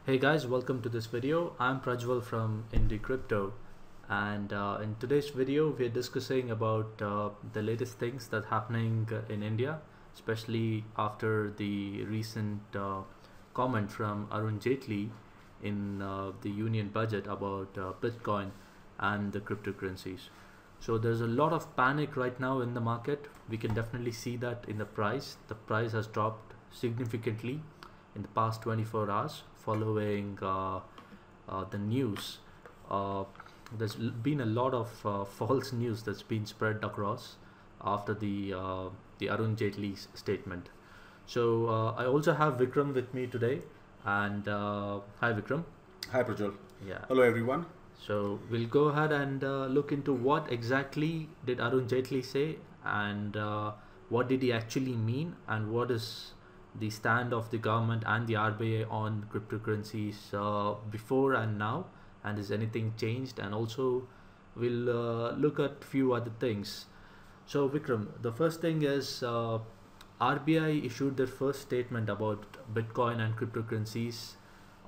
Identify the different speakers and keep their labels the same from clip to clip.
Speaker 1: Hey guys, welcome to this video. I'm Prajwal from Indie Crypto, and in today's video we're discussing about the latest things that happening in India, especially after the recent comment from Arun Jaitly in the union budget about Bitcoin and the cryptocurrencies. So there's a lot of panic right now in the market. We can definitely see that in the price. The price has dropped significantly in the past 24 hours following the news. Uh, there's been a lot of false news that's been spread across after the Arun Jaitly's statement. So I also have Vikram with me today, and hi Vikram.
Speaker 2: Hi Prajwal.
Speaker 1: Yeah.
Speaker 2: Hello everyone.
Speaker 1: So we'll go ahead and look into what exactly did Arun Jaitly say, and what did he actually mean, and what is the stand of the government and the RBI on cryptocurrencies before and now, and is anything changed? And also we'll look at few other things. So Vikram, the first thing is RBI issued their first statement about Bitcoin and cryptocurrencies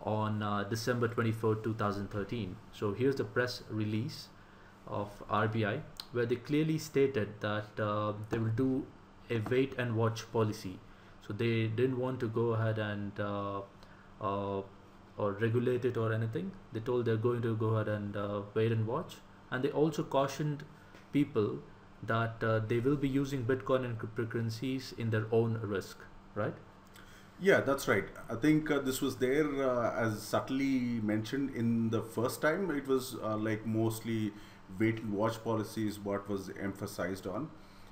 Speaker 1: on December 24, 2013. So here's the press release of RBI where they clearly stated that they will do a wait and watch policy. So they didn't want to go ahead and uh, or regulate it or anything. They told they're going to go ahead and wait and watch. And they also cautioned people that they will be using Bitcoin and cryptocurrencies in their own risk, right?
Speaker 2: Yeah, that's right. I think this was there as subtly mentioned in the first time. It was like mostly wait and watch policy is what was emphasized on.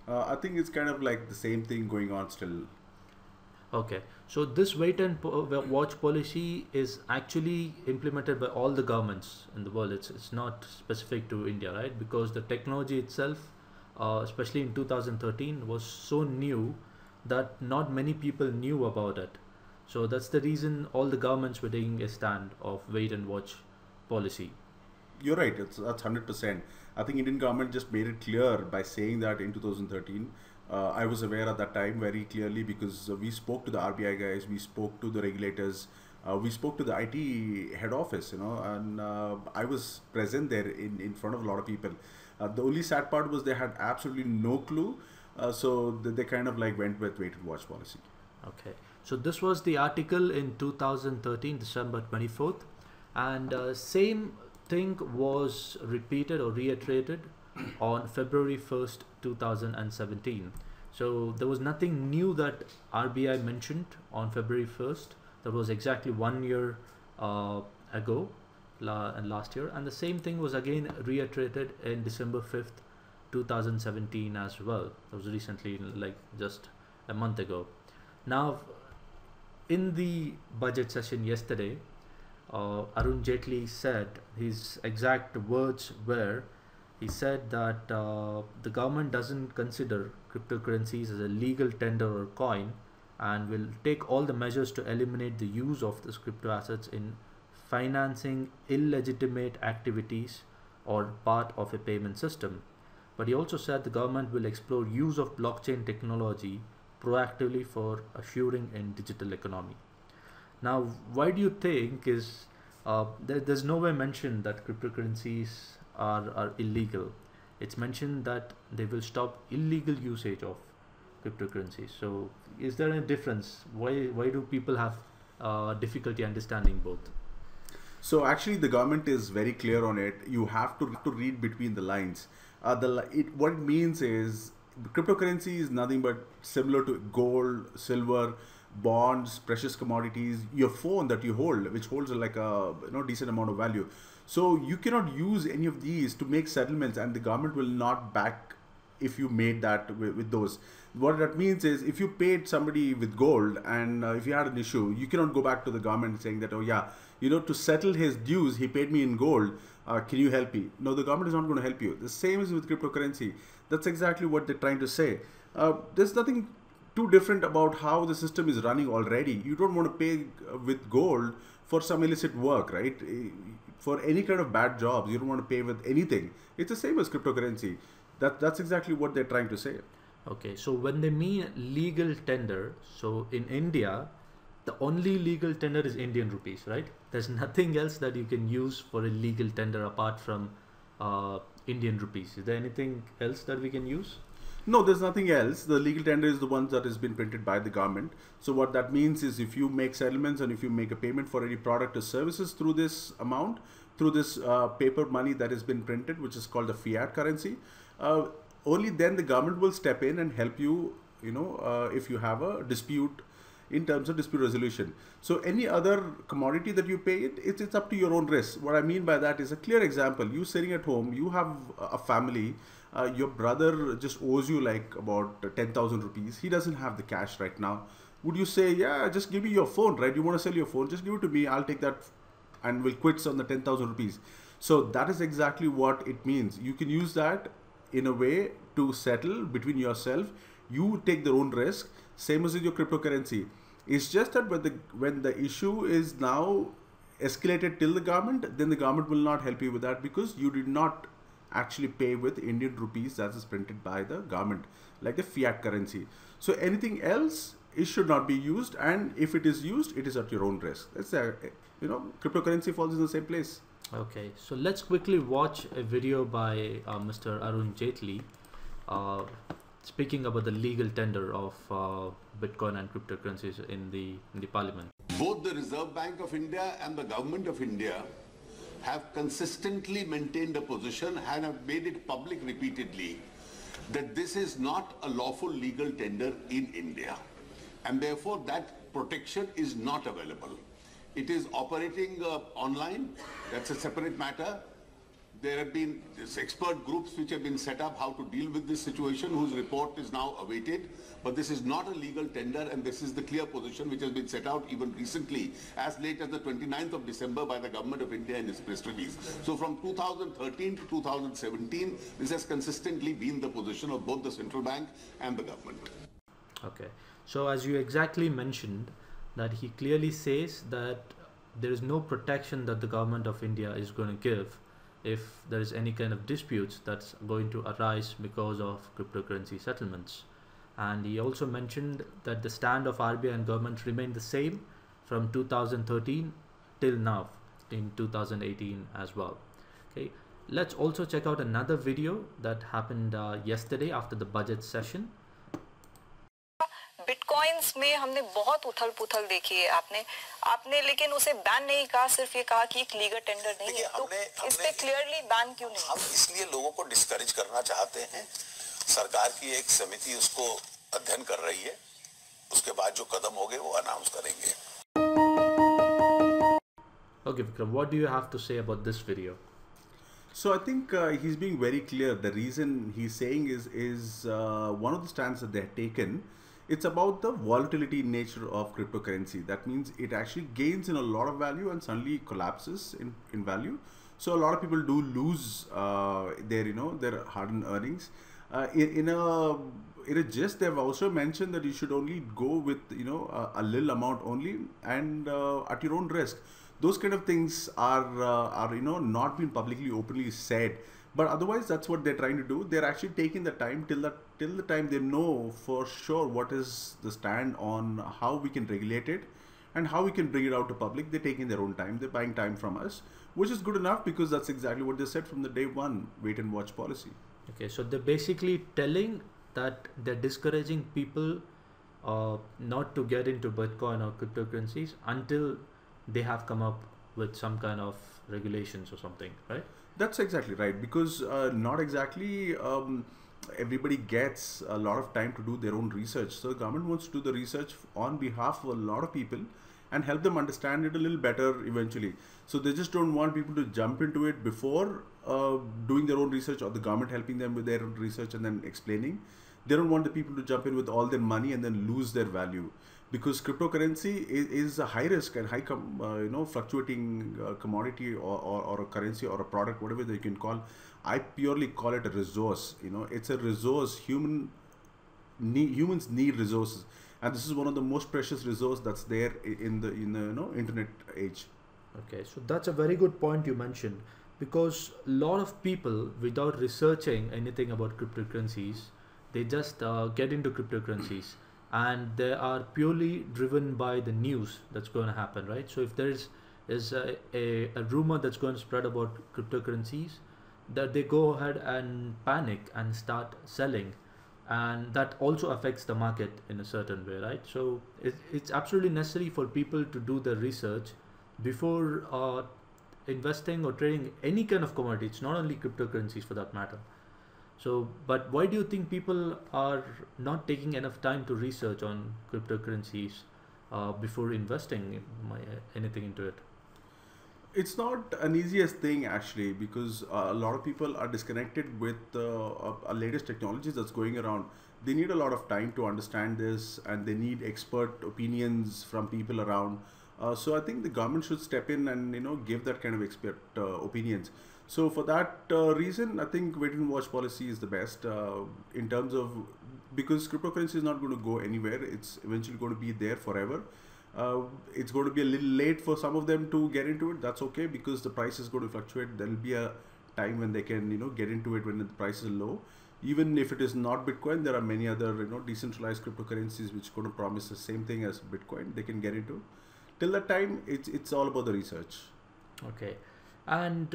Speaker 2: I think it's kind of like the same thing going on still.
Speaker 1: Okay, so this wait and watch policy is actually implemented by all the governments in the world. It's not specific to India, right? Because the technology itself, especially in 2013, was so new that not many people knew about it. So that's the reason all the governments were taking a stand of wait and watch policy.
Speaker 2: You're right. That's 100%. I think Indian government just made it clear by saying that in 2013. I was aware at that time very clearly because we spoke to the RBI guys, we spoke to the regulators, we spoke to the IT head office, and I was present there in front of a lot of people. The only sad part was they had absolutely no clue, so they kind of like went with wait and watch policy.
Speaker 1: Okay, so this was the article in 2013, December 24th, and same thing was repeated or reiterated on February 1st, 2017. So there was nothing new that RBI mentioned on February 1st. That was exactly 1 year ago and last year. And the same thing was again reiterated in December 5th, 2017 as well. That was recently, like just a month ago. Now, in the budget session yesterday, Arun Jaitly said his exact words were, he said that the government doesn't consider cryptocurrencies as a legal tender or coin and will take all the measures to eliminate the use of these crypto assets in financing illegitimate activities or part of a payment system. But he also said the government will explore use of blockchain technology proactively for assuring in digital economy. Now, why do you think is there's nowhere mentioned that cryptocurrencies are illegal? It's mentioned that they will stop illegal usage of cryptocurrencies. So, is there a difference? Why do people have difficulty understanding both?
Speaker 2: So actually, the government is very clear on it. You have to read between the lines. What it means is cryptocurrency is nothing but similar to gold, silver, bonds, precious commodities, your phone that you hold, which holds like a decent amount of value. So you cannot use any of these to make settlements, and the government will not back if you made that with those. What that means is if you paid somebody with gold and if you had an issue, you cannot go back to the government saying that, oh yeah, to settle his dues, he paid me in gold. Can you help me? No, the government is not going to help you. The same is with cryptocurrency. That's exactly what they're trying to say. There's nothing too different about how the system is running already. You don't want to pay with gold for some illicit work, right? For any kind of bad jobs, you don't want to pay with anything. It's the same as cryptocurrency. That's exactly what they're trying to say.
Speaker 1: Okay, so when they mean legal tender, so in India, the only legal tender is Indian rupees, right? There's nothing else that you can use for a legal tender apart from Indian rupees. Is there anything else that we can use?
Speaker 2: No, there's nothing else. The legal tender is the one that has been printed by the government. So what that means is if you make settlements and if you make a payment for any product or services through this amount, through this paper money that has been printed, which is called the fiat currency, only then the government will step in and help you, if you have a dispute in terms of dispute resolution. So any other commodity that you pay, it's up to your own risk. What I mean by that is a clear example. You sitting at home, you have a family, your brother just owes you like about 10,000 rupees. He doesn't have the cash right now. Would you say, yeah, just give me your phone, right? You want to sell your phone, just give it to me. I'll take that and we'll quit on the 10,000 rupees. So that is exactly what it means. You can use that in a way to settle between yourself. You take their own risk. Same as with your cryptocurrency. It's just that when the issue is now escalated till the government, then the government will not help you with that because you did not actually pay with Indian rupees that is printed by the government, like the fiat currency. So anything else, it should not be used, and if it is used, it is at your own risk. That's cryptocurrency falls in the same place.
Speaker 1: Okay, so let's quickly watch a video by Mr. Arun Jaitly speaking about the legal tender of Bitcoin and cryptocurrencies in the Parliament.
Speaker 3: Both the Reserve Bank of India and the Government of India have consistently maintained a position and have made it public repeatedly that this is not a lawful legal tender in India, and therefore that protection is not available. It is operating online. That's a separate matter. There have been expert groups which have been set up how to deal with this situation, whose report is now awaited. But this is not a legal tender, and this is the clear position which has been set out even recently, as late as the 29th of December by the Government of India in its press release. So from 2013 to 2017, this has consistently been the position of both the central bank and the government.
Speaker 1: Okay, so as you exactly mentioned, that he clearly says that there is no protection that the Government of India is going to give if there is any kind of disputes that's going to arise because of cryptocurrency settlements. And he also mentioned that the stand of RBI and government remained the same from 2013 till now in 2018 as well. Okay, let's also check out another video that happened yesterday after the budget session.
Speaker 4: Bitcoins में हमने बहुत उथल पुथल देखी है आपने लेकिन उसे बैन नहीं कहा, सिर्फ ये कहा कि एक लीगल टेंडर नहीं है। तो इस पे क्लियरली बैन क्यों नहीं?
Speaker 5: हम इसलिए लोगों को डिस्करेज करना चाहते हैं। सरकार की एक समिति उसको अध्ययन कर रही है, उसके बाद जो कदम होंगे वो अनाउंस करेंगे।
Speaker 1: Okay, Vikram, what do you have to say about this video?
Speaker 2: So I think he's being very clear. The reason he's saying is one of the stands that they've taken. It's about the volatility nature of cryptocurrency. That means it actually gains in a lot of value and suddenly collapses in value. So a lot of people do lose their hard-earned earnings. In a gist, they've also mentioned that you should only go with a little amount only and at your own risk. Those kind of things are not being publicly openly said. But otherwise, that's what they're trying to do. They're actually taking the time till the time they know for sure what is the stand on how we can regulate it and how we can bring it out to public. They're taking their own time. They're buying time from us, which is good enough because that's exactly what they said from the day one, wait and watch policy.
Speaker 1: Okay, so they're basically telling that they're discouraging people not to get into Bitcoin or cryptocurrencies until they have come up with some kind of regulations or something, right?
Speaker 2: That's exactly right, because not exactly everybody gets a lot of time to do their own research. So the government wants to do the research on behalf of a lot of people and help them understand it a little better eventually. So they just don't want people to jump into it before doing their own research or the government helping them with their own research and then explaining. They don't want the people to jump in with all their money and then lose their value. Because cryptocurrency is a high risk and high fluctuating commodity or a currency or a product, whatever that you can call. I purely call it a resource. It's a resource. Humans need resources, and this is one of the most precious resource that's there in the internet age.
Speaker 1: Okay, so that's a very good point you mentioned, because a lot of people, without researching anything about cryptocurrencies, they just get into cryptocurrencies. and they are purely driven by the news that's going to happen, right? So if there is a rumor that's going to spread about cryptocurrencies, that they go ahead and panic and start selling, and that also affects the market in a certain way, right? So it's absolutely necessary for people to do the research before investing or trading any kind of commodity. It's not only cryptocurrencies for that matter. So, but why do you think people are not taking enough time to research on cryptocurrencies before investing anything into it?
Speaker 2: It's not an easiest thing actually, because a lot of people are disconnected with latest technologies that's going around. They need a lot of time to understand this, and they need expert opinions from people around. So I think the government should step in and give that kind of expert opinions. So for that reason, I think wait and watch policy is the best in terms of, because cryptocurrency is not going to go anywhere. It's eventually going to be there forever. It's going to be a little late for some of them to get into it. That's okay, because the price is going to fluctuate. There will be a time when they can get into it when the price is low. Even if it is not Bitcoin, there are many other decentralized cryptocurrencies which are going to promise the same thing as Bitcoin. They can get into. Till that time, it's all about the research.
Speaker 1: Okay, and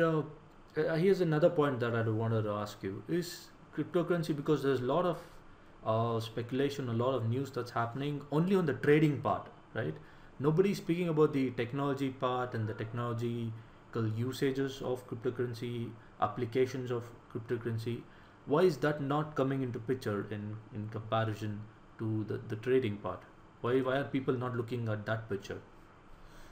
Speaker 1: here's another point that I wanted to ask you: is cryptocurrency, because there's a lot of speculation, a lot of news that's happening only on the trading part, right? Nobody's speaking about the technology part and the technological usages of cryptocurrency, applications of cryptocurrency. Why is that not coming into picture in comparison to the trading part? Why are people not looking at that picture?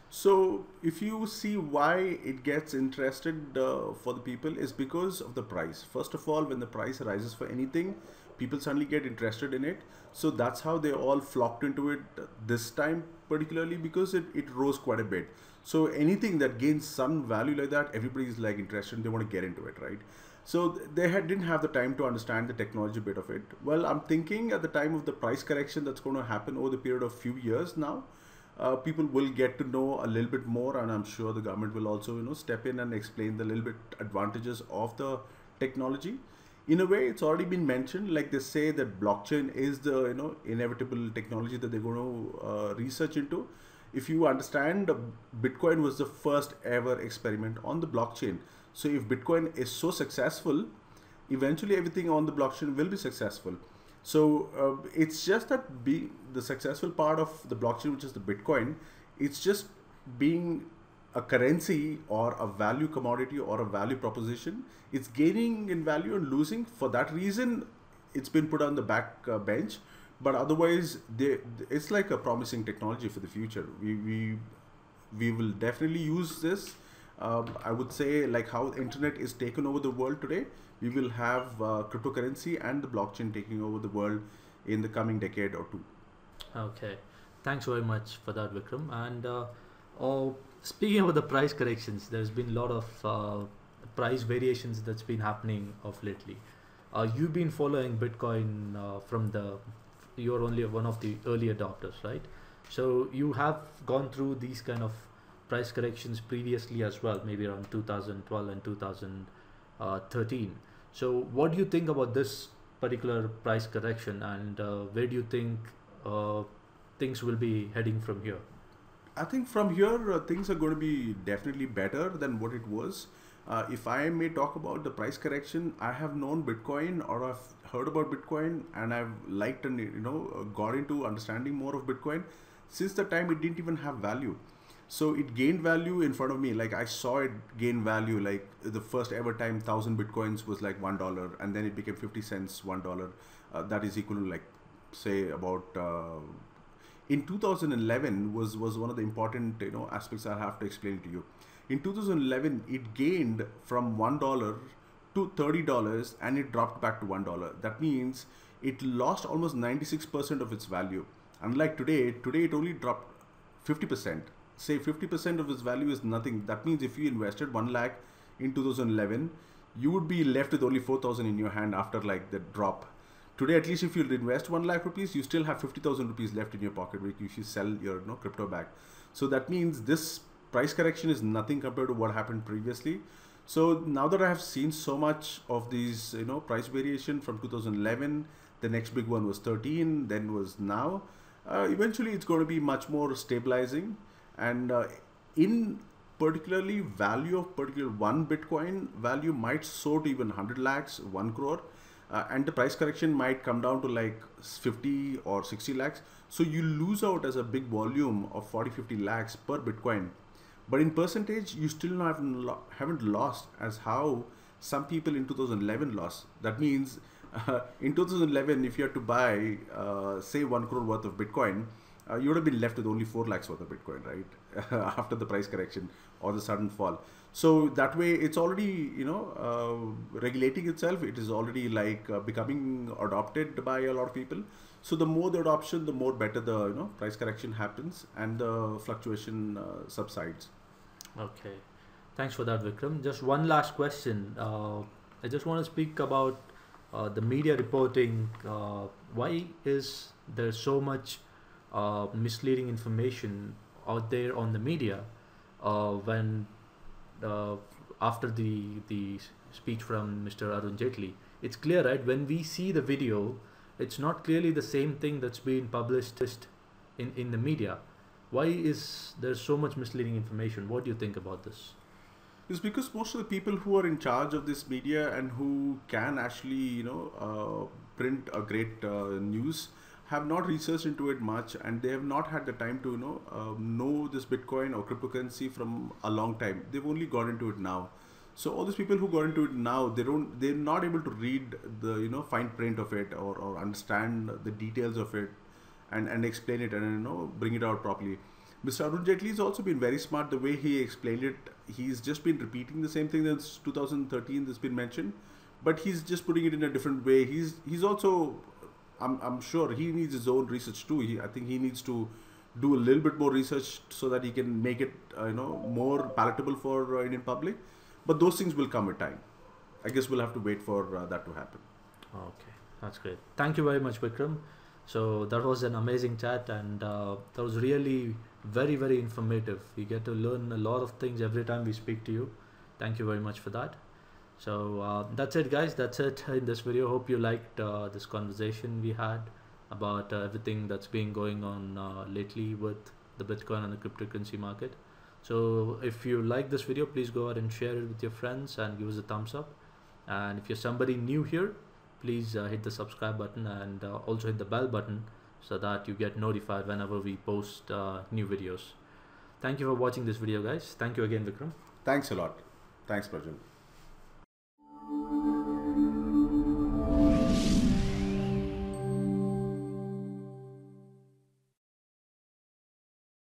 Speaker 2: So if you see why it gets interested for the people, is because of the price. First of all, when the price rises for anything, people suddenly get interested in it. So that's how they all flocked into it this time, particularly because it rose quite a bit. So anything that gains some value like that, everybody is like interested and they want to get into it, right? So they didn't have the time to understand the technology bit of it. Well, I'm thinking at the time of the price correction that's going to happen over the period of few years now, people will get to know a little bit more, and I'm sure the government will also step in and explain the little bit advantages of the technology. In a way, it's already been mentioned, like they say that blockchain is the inevitable technology that they're going to research into. If you understand, Bitcoin was the first ever experiment on the blockchain. So if Bitcoin is so successful, eventually everything on the blockchain will be successful. So it's just that the successful part of the blockchain, which is the Bitcoin, it's just being a currency or a value commodity or a value proposition. It's gaining in value and losing. For that reason, it's been put on the back bench. But otherwise, it's like a promising technology for the future. We will definitely use this. I would say, like how internet is taken over the world today, we will have cryptocurrency and the blockchain taking over the world in the coming decade or two.
Speaker 1: Okay, thanks very much for that, Vikram. And speaking about the price corrections, there's been a lot of price variations that's been happening of lately. You've been following Bitcoin you're only one of the early adopters, right? So you have gone through these kind of price corrections previously as well, maybe around 2012 and 2013. So what do you think about this particular price correction, and where do you think things will be heading from here?
Speaker 2: I think from here things are going to be definitely better than what it was. If I may talk about the price correction, I have known Bitcoin, or I've heard about Bitcoin, and I've liked and got into understanding more of Bitcoin since the time it didn't even have value. So it gained value in front of me. Like I saw it gain value. Like the first ever time 1,000 Bitcoins was like $1, and then it became 50 cents, $1. That is equal to, like, say about in 2011 was one of the important aspects I have to explain to you. In 2011, it gained from $1 to $30, and it dropped back to $1. That means it lost almost 96% of its value. Unlike today it only dropped 50%. Say 50% of its value is nothing. That means if you invested 1 lakh in 2011, you would be left with only 4,000 in your hand after like the drop. Today, at least if you invest 1 lakh rupees, you still have 50,000 rupees left in your pocket if you sell your crypto back. So that means this price correction is nothing compared to what happened previously. So now that I have seen so much of these, price variation from 2011, the next big one was 13, then was now. Eventually, it's going to be much more stabilizing, and in particularly value of particular one Bitcoin value might soar to even 100 lakhs, 1 crore, and the price correction might come down to like 50 or 60 lakhs. So you lose out as a big volume of 40-50 lakhs per Bitcoin. But in percentage, you still haven't lost as how some people in 2011 lost. That means in 2011, if you had to buy, say 1 crore worth of Bitcoin, you would have been left with only 4 lakhs worth of Bitcoin, right? After the price correction or the sudden fall. So that way, it's already, regulating itself. It is already like becoming adopted by a lot of people. So the more the adoption, the more better the price correction happens and the fluctuation subsides.
Speaker 1: Okay, thanks for that, Vikram. Just one last question. I just want to speak about the media reporting. Why is there so much misleading information out there on the media when after the speech from Mr. Arun Jaitly? It's clear, right? When we see the video, it's not clearly the same thing that's being published in the media. Why is there so much misleading information? What do you think about this?
Speaker 2: It's because most of the people who are in charge of this media and who can actually, print a great news have not researched into it much, and they have not had the time to, know this Bitcoin or cryptocurrency from a long time. They've only got into it now. So all those people who got into it now, they're not able to read the, fine print of it or understand the details of it and explain it and, bring it out properly. Mr. Arun Jaitly has also been very smart the way he explained it. He's just been repeating the same thing that's 2013 that's been mentioned, but he's just putting it in a different way. He's also, I'm sure he needs his own research too. I think he needs to do a little bit more research so that he can make it, more palatable for Indian public. But those things will come with time. I guess we'll have to wait for that to happen.
Speaker 1: Okay, that's great. Thank you very much, Vikram. So that was an amazing chat, and that was really very, very informative. We get to learn a lot of things every time we speak to you. Thank you very much for that. So that's it, guys. That's it in this video. Hope you liked this conversation we had about everything that's been going on lately with the Bitcoin and the cryptocurrency market. So if you like this video, please go ahead and share it with your friends and give us a thumbs up. And if you're somebody new here, please hit the subscribe button and also hit the bell button so that you get notified whenever we post new videos. Thank you for watching this video, guys. Thank you again, Vikram.
Speaker 2: Thanks a lot. Thanks, Prajal.